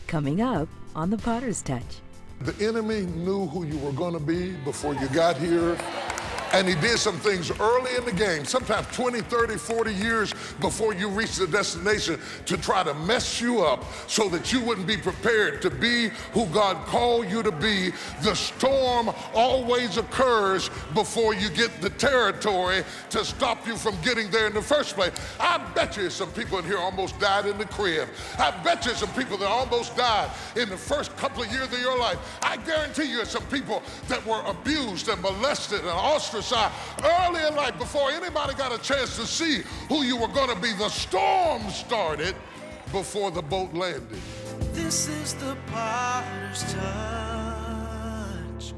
Coming up on The Potter's Touch. The enemy knew who you were going to be before you got here. And he did some things early in the game, sometimes 20, 30, 40 years before you reach the destination, to try to mess you up so that you wouldn't be prepared to be who God called you to be. The storm always occurs before you get the territory to stop you from getting there in the first place. I bet you some people in here almost died in the crib. I bet you some people that almost died in the first couple of years of your life. I guarantee you some people that were abused and molested and ostracized early in life before anybody got a chance to see who you were going to be. The storm started before the boat landed. This is the Potter's Touch.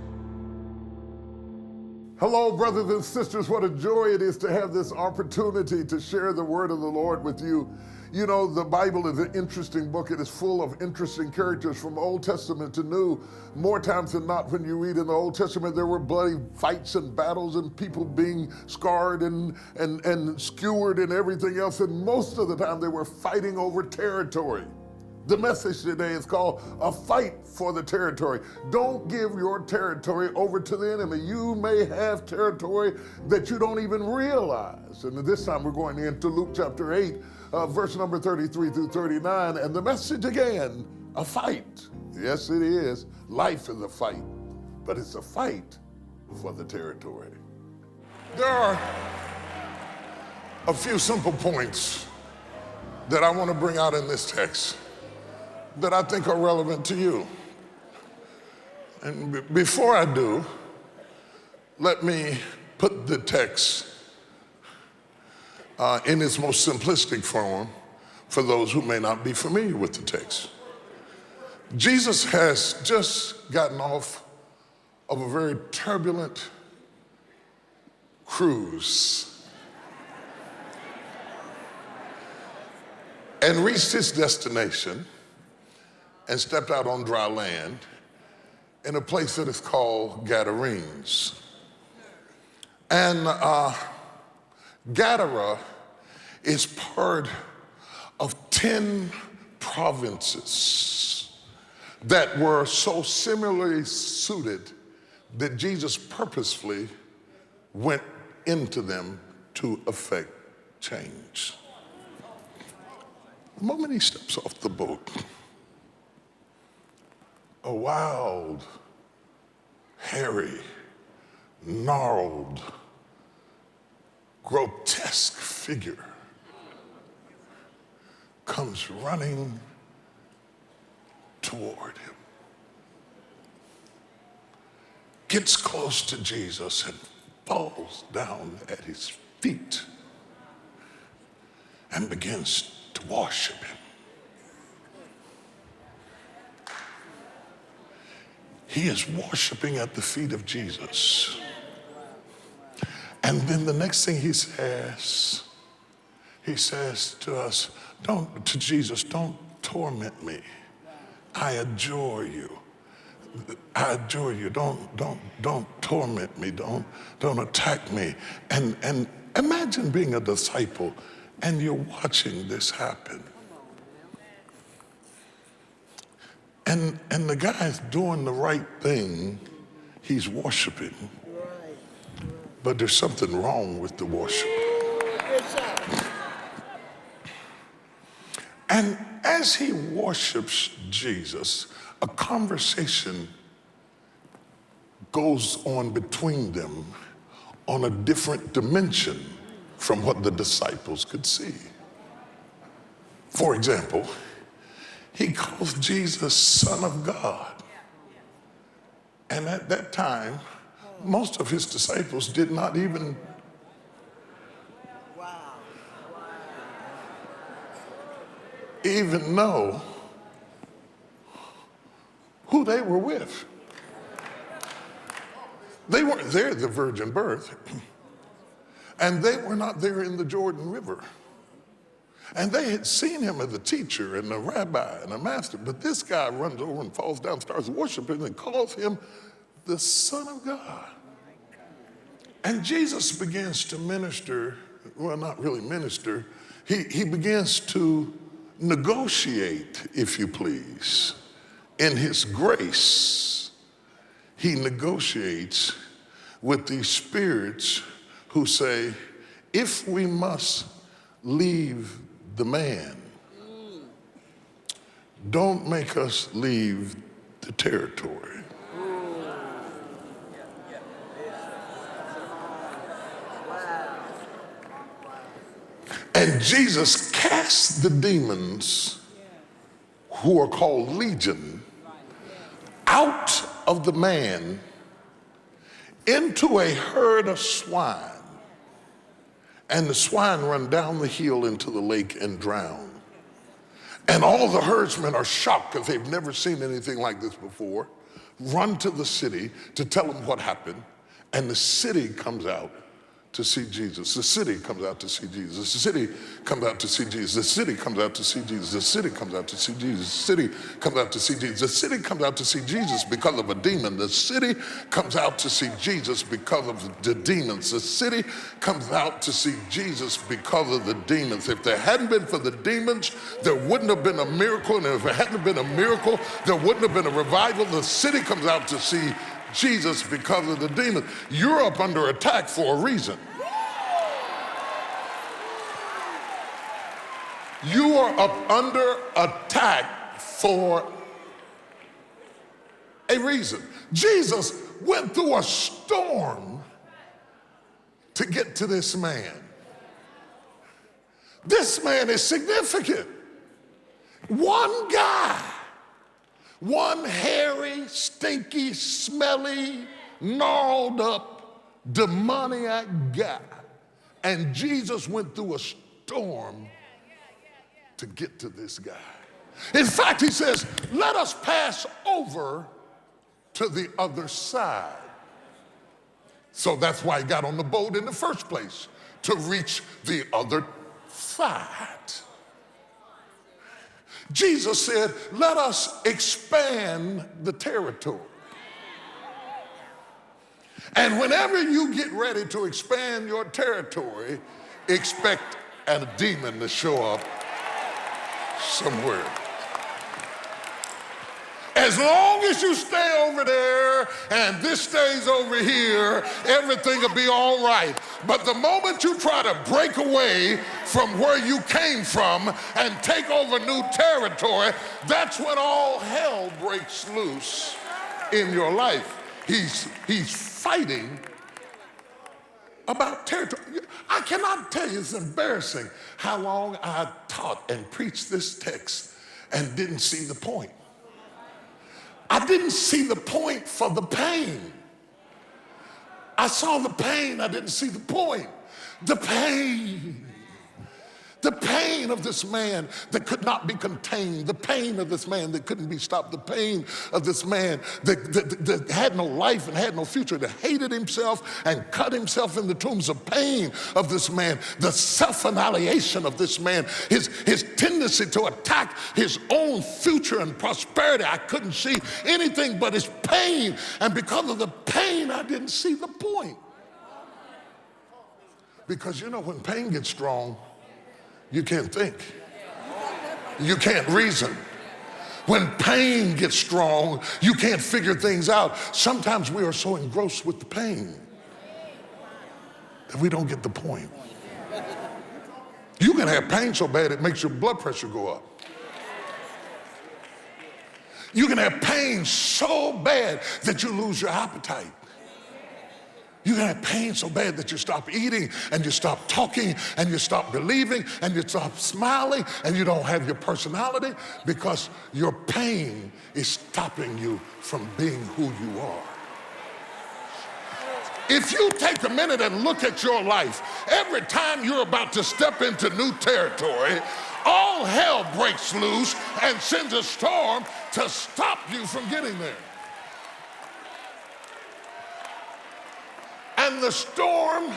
Hello, brothers and sisters. What a joy it is to have this opportunity to share the word of the Lord with you. You know, the Bible is an interesting book. It is full of interesting characters from Old Testament to New. More times than not, when you read in the Old Testament, there were bloody fights and battles and people being scarred and skewered and everything else. And most of the time, they were fighting over territory. The message today is called A Fight for the Territory. Don't give your territory over to the enemy. You may have territory that you don't even realize. And this time we're going into Luke chapter 8, verse number 33 through 39. And the message again, a fight. Yes, it is. Life is a fight, but it's a fight for the territory. There are a few simple points that I want to bring out in this text that I think are relevant to you. And before I do, let me put the text in its most simplistic form for those who may not be familiar with the text. Jesus has just gotten off of a very turbulent cruise and reached his destination and stepped out on dry land in a place that is called Gadarenes. And Gadara is part of 10 provinces that were so similarly suited that Jesus purposefully went into them to effect change. The moment he steps off the boat, a wild, hairy, gnarled, grotesque figure comes running toward him, gets close to Jesus and falls down at his feet and begins to worship him. He is worshiping at the feet of Jesus. And then the next thing he says to us, to Jesus, don't torment me. I adjure you. I adjure you. Don't torment me. Don't attack me. And imagine being a disciple and you're watching this happen. And the guy's doing the right thing. He's worshiping. But there's something wrong with the worship. And as he worships Jesus, a conversation goes on between them on a different dimension from what the disciples could see. For example, he calls Jesus Son of God. And at that time, most of his disciples did not even know who they were with. They weren't there at the virgin birth, and they were not there in the Jordan River. And they had seen him as a teacher and a rabbi and a master, but this guy runs over and falls down, starts worshiping, and calls him the Son of God. And Jesus begins to minister, well, not really minister, he begins to negotiate, if you please, in his grace, he negotiates with these spirits who say, if we must leave the man, don't make us leave the territory. And Jesus cast the demons, who are called legion, out of the man into a herd of swine. And the swine run down the hill into the lake and drown. And all the herdsmen are shocked because they've never seen anything like this before, run to the city to tell them what happened, and the city comes out to see Jesus. The city comes out to see Jesus. The city comes out to see Jesus. The city comes out to see Jesus. The city comes out to see Jesus. The city comes out to see Jesus. The city comes out to see Jesus because of a demon. The city comes out to see Jesus because of the demons. The city comes out to see Jesus because of the demons. If there hadn't been for the demons, there wouldn't have been a miracle. And if it hadn't been a miracle, there wouldn't have been a revival. The city comes out to see Jesus because of the demons. You're up under attack for a reason. You are up under attack for a reason. Jesus went through a storm to get to this man. This man is significant. One guy, one hairy, stinky, smelly, gnarled up, demoniac guy. And Jesus went through a storm to get to this guy. In fact, he says, let us pass over to the other side. So that's why he got on the boat in the first place, to reach the other side. Jesus said, let us expand the territory. And whenever you get ready to expand your territory, expect a demon to show up somewhere. As long as you stay over there and this stays over here, everything will be all right. But the moment you try to break away from where you came from and take over new territory, that's when all hell breaks loose in your life. He's fighting about territory. I cannot tell you, it's embarrassing how long I taught and preached this text and didn't see the point. I didn't see the point for the pain. I saw the pain, I didn't see the point. The pain of this man that could not be contained, the pain of this man that couldn't be stopped, the pain of this man that had no life and had no future, that hated himself and cut himself in the tombs, of pain of this man, the self-annihilation of this man, his tendency to attack his own future and prosperity. I couldn't see anything but his pain, and because of the pain, I didn't see the point. Because you know, when pain gets strong, you can't think. You can't reason. When pain gets strong, you can't figure things out. Sometimes we are so engrossed with the pain that we don't get the point. You can have pain so bad it makes your blood pressure go up. You can have pain so bad that you lose your appetite. You can have pain so bad that you stop eating and you stop talking and you stop believing and you stop smiling and you don't have your personality because your pain is stopping you from being who you are. If you take a minute and look at your life, every time you're about to step into new territory, all hell breaks loose and sends a storm to stop you from getting there. And the storm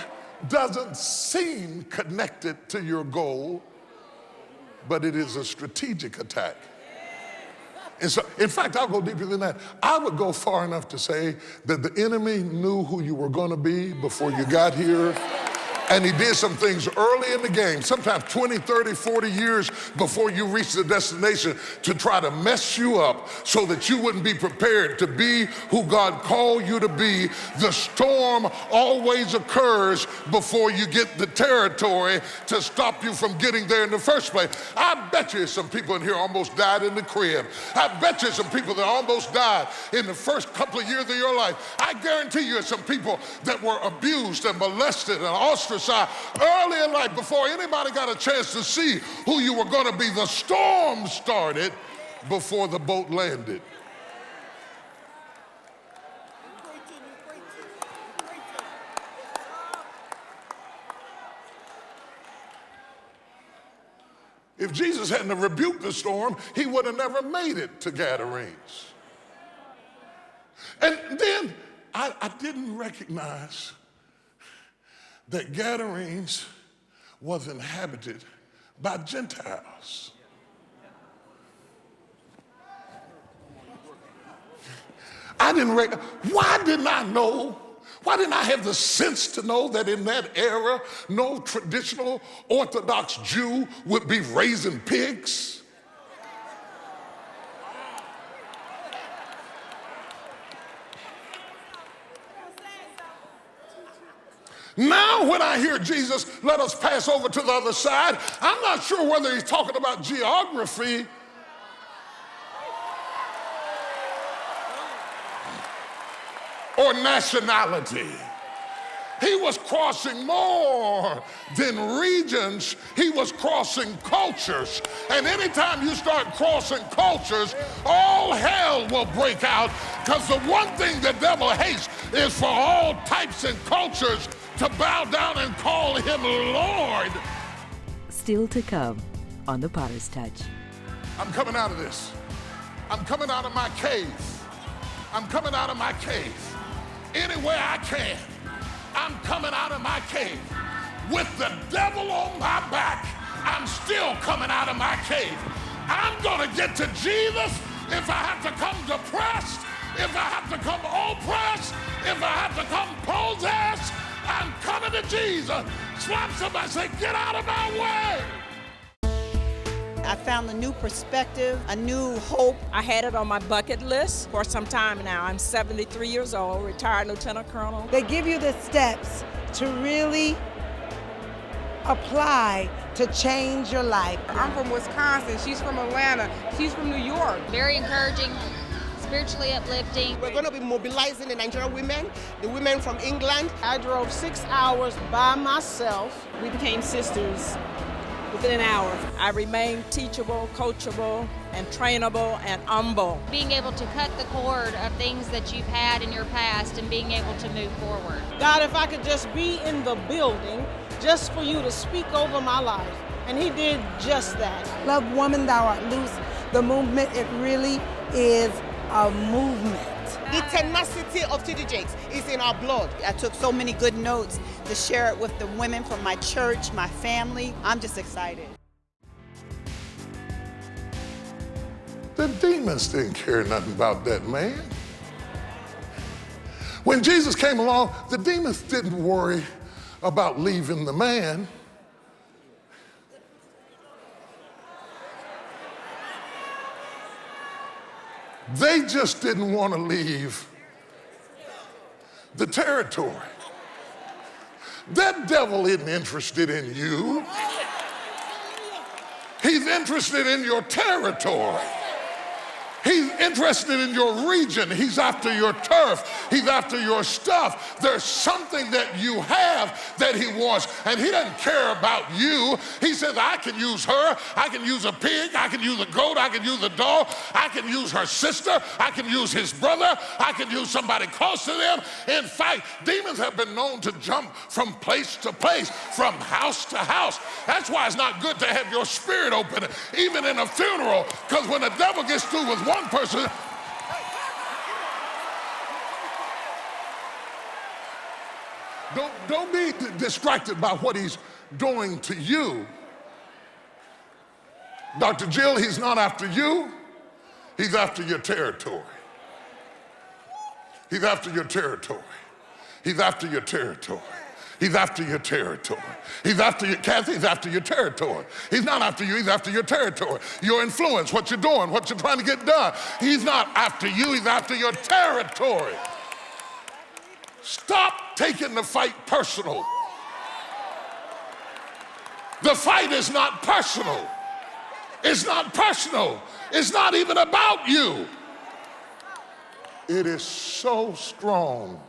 doesn't seem connected to your goal, but it is a strategic attack. And so, in fact, I'll go deeper than that. I would go far enough to say that the enemy knew who you were going to be before you got here, And he did some things early in the game, sometimes 20, 30, 40 years before you reach the destination, to try to mess you up so that you wouldn't be prepared to be who God called you to be. The storm always occurs before you get the territory to stop you from getting there in the first place. I bet you some people in here almost died in the crib. I bet you some people that almost died in the first couple of years of your life. I guarantee you some people that were abused and molested and ostracized early in life before anybody got a chance to see who you were going to be. The storm started before the boat landed. If Jesus hadn't rebuked the storm, he would have never made it to Gadarenes. And then I didn't recognize that Gadarenes was inhabited by Gentiles. I didn't recognize. Why didn't I know? Why didn't I have the sense to know that in that era, no traditional Orthodox Jew would be raising pigs? Now when I hear Jesus, let us pass over to the other side, I'm not sure whether he's talking about geography or nationality. He was crossing more than regions. He was crossing cultures. And anytime you start crossing cultures, all hell will break out, because the one thing the devil hates is for all types and cultures to bow down and call him Lord. Still to come on The Potter's Touch. I'm coming out of this. I'm coming out of my cave. I'm coming out of my cave. Anywhere I can, I'm coming out of my cave. With the devil on my back, I'm still coming out of my cave. I'm gonna get to Jesus if I have to come depressed, if I have to come oppressed, if I have to come possessed. I'm coming to Jesus. Slap somebody, say, get out of my way. I found a new perspective, a new hope. I had it on my bucket list for some time now. I'm 73 years old, retired lieutenant colonel. They give you the steps to really apply to change your life. I'm from Wisconsin, she's from Atlanta, she's from New York. Very encouraging, spiritually uplifting. We're going to be mobilizing the Nigerian women, the women from England. I drove 6 hours by myself. We became sisters within an hour. I remained teachable, coachable, and trainable, and humble. Being able to cut the cord of things that you've had in your past and being able to move forward. God, if I could just be in the building just for you to speak over my life. And he did just that. Love, woman, thou art loose. The movement, it really is a movement. The tenacity of T.D. Jakes is in our blood. I took so many good notes to share it with the women from my church, my family. I'm just excited. The demons didn't care nothing about that man. When Jesus came along, the demons didn't worry about leaving the man. They just didn't want to leave the territory. That devil isn't interested in you. He's interested in your territory. He's interested in your region. He's after your turf. He's after your stuff. There's something that you have that he wants, and he doesn't care about you. He says, I can use her. I can use a pig. I can use a goat. I can use a dog. I can use her sister. I can use his brother. I can use somebody close to them. In fact, demons have been known to jump from place to place, from house to house. That's why it's not good to have your spirit open, even in a funeral, because when the devil gets through with one person, don't be distracted by what he's doing to you. Dr. Jill, he's not after you. He's after your territory. He's after your territory. He's after your territory. He's after your territory. He's after your, Kathy, he's after your territory. He's not after you, he's after your territory. Your influence, what you're doing, what you're trying to get done. He's not after you, he's after your territory. Stop taking the fight personal. The fight is not personal. It's not personal. It's not even about you. It is so strong.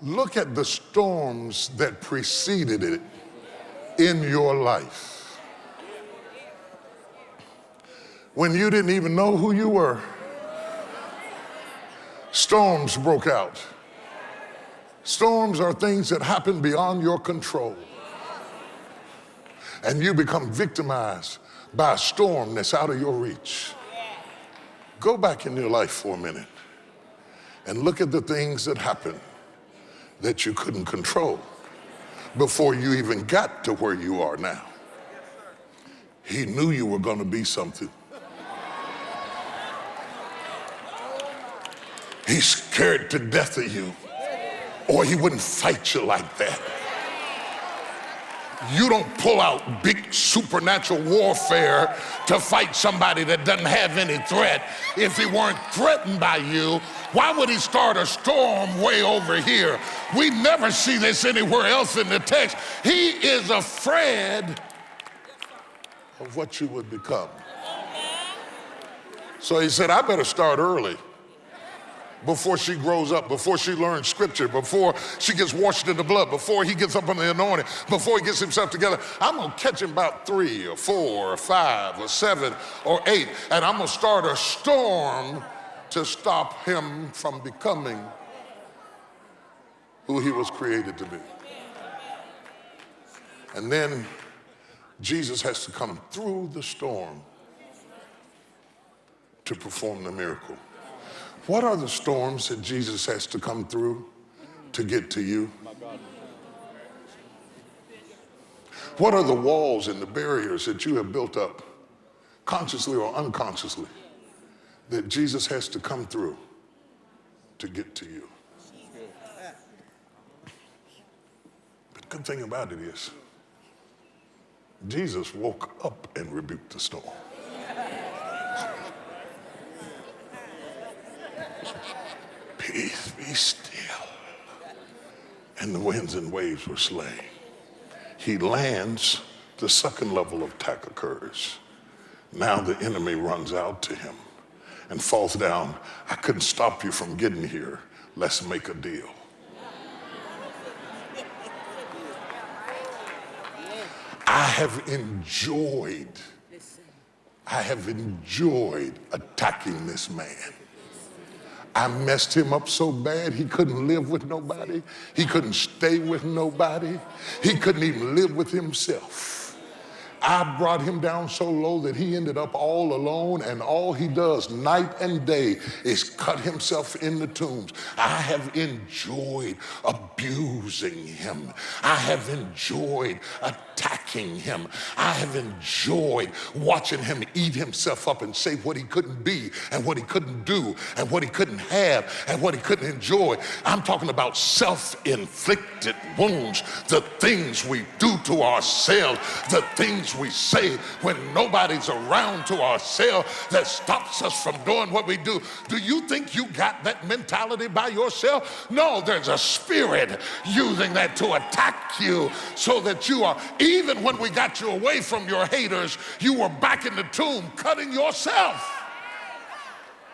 Look at the storms that preceded it in your life. When you didn't even know who you were, storms broke out. Storms are things that happen beyond your control. And you become victimized by a storm that's out of your reach. Go back in your life for a minute and look at the things that happened that you couldn't control before you even got to where you are now. He knew you were going to be something. He's scared to death of you, or he wouldn't fight you like that. You don't pull out big supernatural warfare to fight somebody that doesn't have any threat. If he weren't threatened by you, why would he start a storm way over here? We never see this anywhere else in the text. He is afraid of what you would become. So he said, I better start early. Before she grows up, before she learns scripture, before she gets washed in the blood, before he gets up on the anointing, before he gets himself together, I'm gonna catch him about 3 or 4 or 5 or 7 or 8, and I'm gonna start a storm to stop him from becoming who he was created to be. And then Jesus has to come through the storm to perform the miracle. What are the storms that Jesus has to come through to get to you? What are the walls and the barriers that you have built up, consciously or unconsciously, that Jesus has to come through to get to you? But the good thing about it is, Jesus woke up and rebuked the storm. Peace, be still. And the winds and waves were slain. He lands, the second level of attack occurs. Now the enemy runs out to him and falls down. I couldn't stop you from getting here. Let's make a deal. I have enjoyed attacking this man. I messed him up so bad he couldn't live with nobody. He couldn't stay with nobody. He couldn't even live with himself. I brought him down so low that he ended up all alone, and all he does night and day is cut himself in the tombs. I have enjoyed abusing him. I have enjoyed attacking him. I have enjoyed watching him eat himself up and say what he couldn't be and what he couldn't do and what he couldn't have and what he couldn't enjoy. I'm talking about self-inflicted wounds, the things we do to ourselves, the things we say when nobody's around to ourselves that stops us from doing what we do. Do you think you got that mentality by yourself? No, there's a spirit using that to attack you so that you are, even when we got you away from your haters, you were back in the tomb cutting yourself.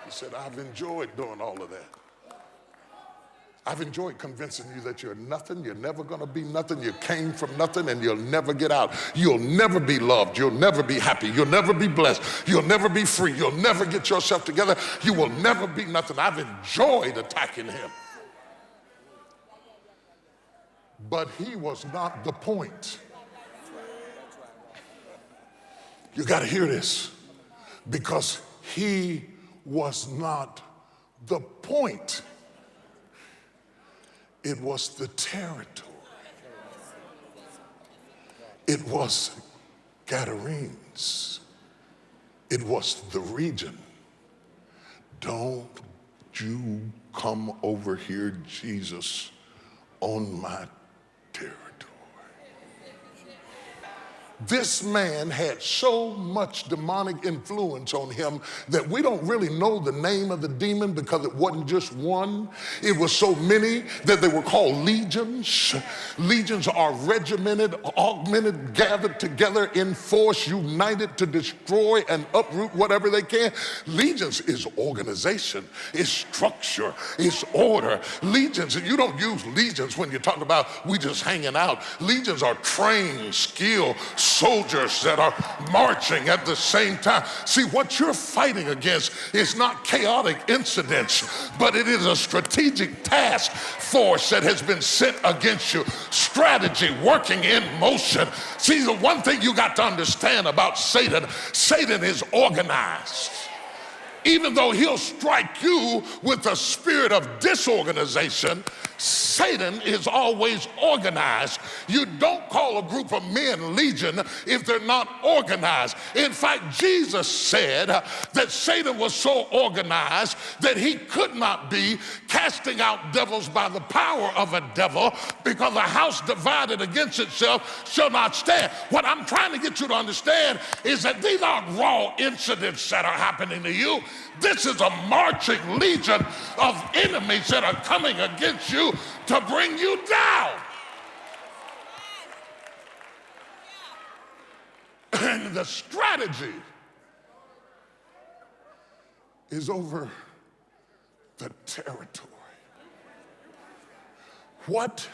He said, I've enjoyed doing all of that. I've enjoyed convincing you that you're nothing, you're never gonna be nothing, you came from nothing and you'll never get out. You'll never be loved, you'll never be happy, you'll never be blessed, you'll never be free, you'll never get yourself together, you will never be nothing. I've enjoyed attacking him. But he was not the point. You gotta hear this, because he was not the point. It was the territory. It was Gadarenes. It was the region. Don't you come over here, Jesus, on my This man had so much demonic influence on him that we don't really know the name of the demon because it wasn't just one. It was so many that they were called legions. Legions are regimented, augmented, gathered together in force, united to destroy and uproot whatever they can. Legions is organization, is structure, is order. Legions, and you don't use legions when you talk about we just hanging out. Legions are trained, skilled soldiers that are marching at the same time. See, what you're fighting against is not chaotic incidents, but it is a strategic task force that has been sent against you. Strategy working in motion. See, the one thing you got to understand about Satan, Satan is organized. Even though he'll strike you with the spirit of disorganization, Satan is always organized. You don't call a group of men legion if they're not organized. In fact, Jesus said that Satan was so organized that he could not be casting out devils by the power of a devil, because a house divided against itself shall not stand. What I'm trying to get you to understand is that these aren't raw incidents that are happening to you. This is a marching legion of enemies that are coming against you to bring you down. And the strategy is over the territory. What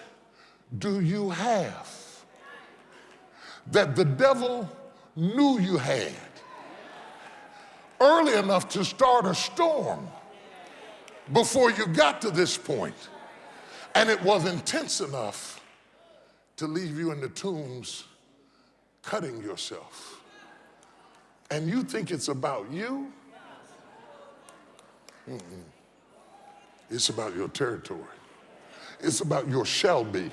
do you have that the devil knew you had early enough to start a storm before you got to this point? And it was intense enough to leave you in the tombs cutting yourself. And you think it's about you? It's about your territory. It's about your shall be.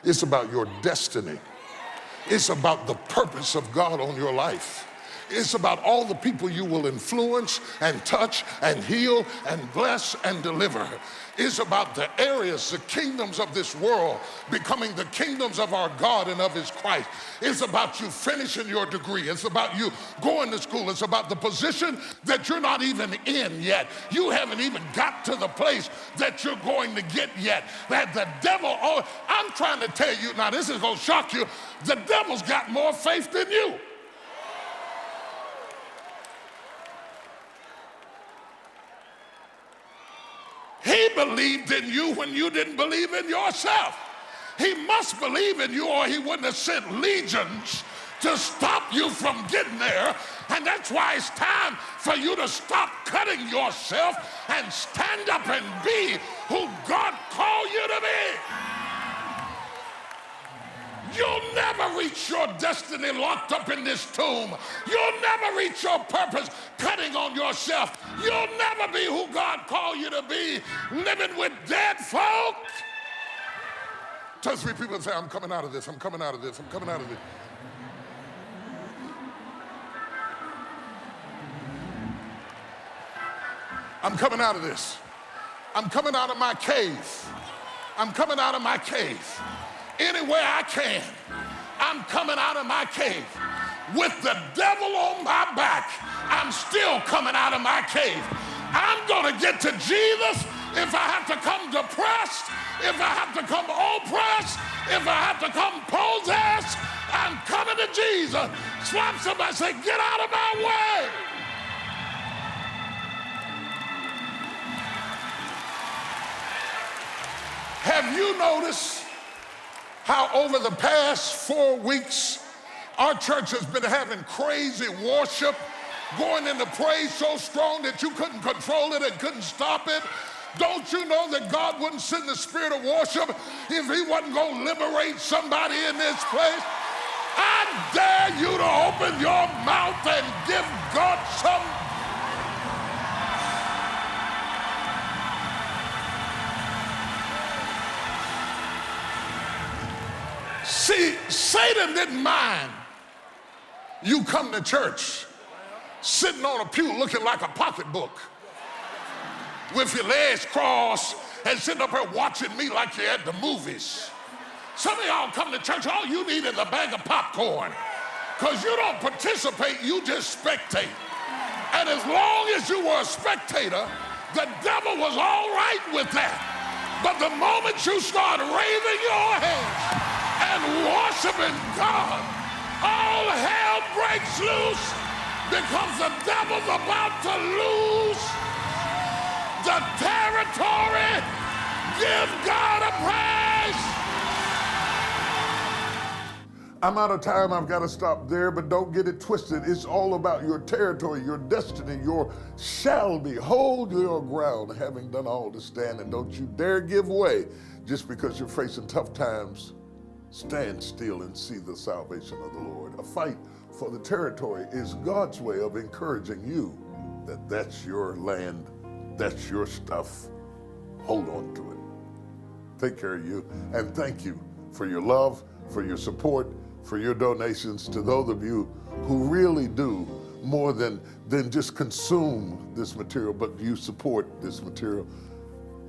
It's about your destiny. It's about the purpose of God on your life. It's about all the people you will influence and touch and heal and bless and deliver. It's about the areas, the kingdoms of this world becoming the kingdoms of our God and of his Christ. It's about you finishing your degree. It's about you going to school. It's about the position that you're not even in yet. You haven't even got to the place that you're going to get yet. That the devil, I'm trying to tell you, now this is going to shock you, the devil's got more faith than you. He believed in you when you didn't believe in yourself. He must believe in you or he wouldn't have sent legions to stop you from getting there. And that's why it's time for you to stop cutting yourself and stand up and be who God called you to be. You'll never reach your destiny locked up in this tomb. You'll never reach your purpose cutting on yourself. You'll never be who God called you to be, living with dead folk. Tell 3 people and say, I'm coming out of this, I'm coming out of this, I'm coming out of this. I'm coming out of this. I'm coming out of my cave. I'm coming out of my cave. Anywhere I can, I'm coming out of my cave. With the devil on my back, I'm still coming out of my cave. I'm going to get to Jesus if I have to come depressed, if I have to come oppressed, if I have to come possessed. I'm coming to Jesus. Slap somebody, say, get out of my way. Have you noticed how over the past 4 weeks, our church has been having crazy worship, going into praise so strong that you couldn't control it and couldn't stop it? Don't you know that God wouldn't send the spirit of worship if he wasn't going to liberate somebody in this place? I dare you to open your mouth and give God some. See, Satan didn't mind you come to church sitting on a pew looking like a pocketbook with your legs crossed and sitting up here watching me like you're at the movies. Some of y'all come to church, all you need is a bag of popcorn. Because you don't participate, you just spectate. And as long as you were a spectator, the devil was all right with that. But the moment you start raising your hands and worshiping God, all hell breaks loose because the devil's about to lose the territory. Give God a praise. I'm out of time. I've got to stop there, but don't get it twisted. It's all about your territory, your destiny, your shall be. Hold your ground, having done all to stand, and don't you dare give way just because you're facing tough times. Stand still and see the salvation of the Lord. A fight for the territory is God's way of encouraging you that that's your land, that's your stuff. Hold on to it. Take care of you, and thank you for your love, for your support, for your donations, to those of you who really do more than just consume this material, but you support this material.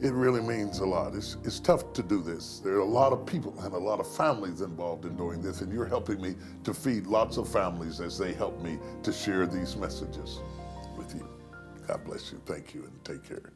It really means a lot. It's tough to do this. There are a lot of people and a lot of families involved in doing this, and you're helping me to feed lots of families as they help me to share these messages with you. God bless you. Thank you, and take care.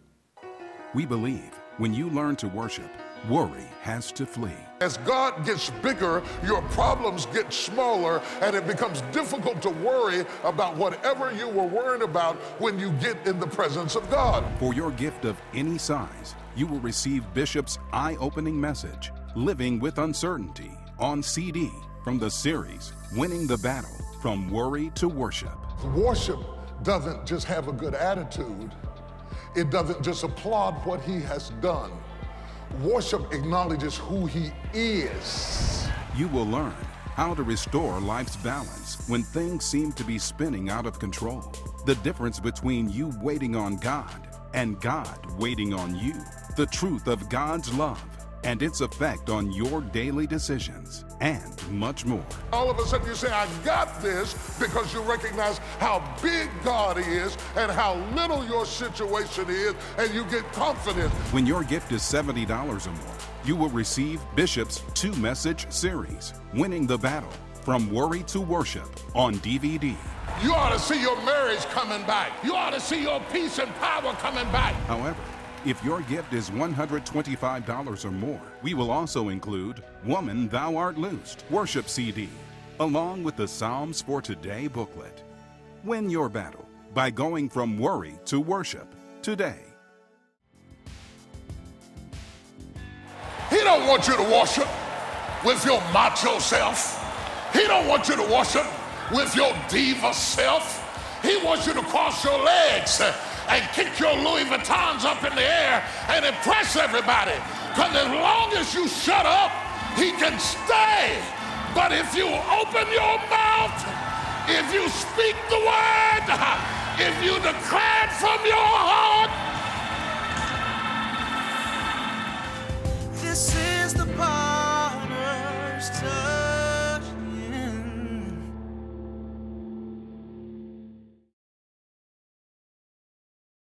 We believe when you learn to worship, worry has to flee. As God gets bigger, your problems get smaller, and it becomes difficult to worry about whatever you were worrying about when you get in the presence of God. For your gift of any size, you will receive Bishop's eye-opening message, Living with Uncertainty, on CD from the series, Winning the Battle, From Worry to Worship. Worship doesn't just have a good attitude. It doesn't just applaud what he has done. Worship acknowledges who he is. You will learn how to restore life's balance when things seem to be spinning out of control. The difference between you waiting on God and God waiting on you. The truth of God's love and its effect on your daily decisions, and much more. All of a sudden you say, I got this, because you recognize how big God is and how little your situation is, and you get confident. When your gift is $70 or more, you will receive Bishop's 2-message series, Winning the Battle, From Worry to Worship, on DVD. You ought to see your marriage coming back. You ought to see your peace and power coming back. However, if your gift is $125 or more, we will also include Woman Thou Art Loosed Worship CD, along with the Psalms for Today booklet. Win your battle by going from worry to worship today. He don't want you to worship with your macho self. He don't want you to worship with your diva self. He wants you to cross your legs and kick your Louis Vuittons up in the air and impress everybody. Because as long as you shut up, he can stay. But if you open your mouth, if you speak the word, if you declare it from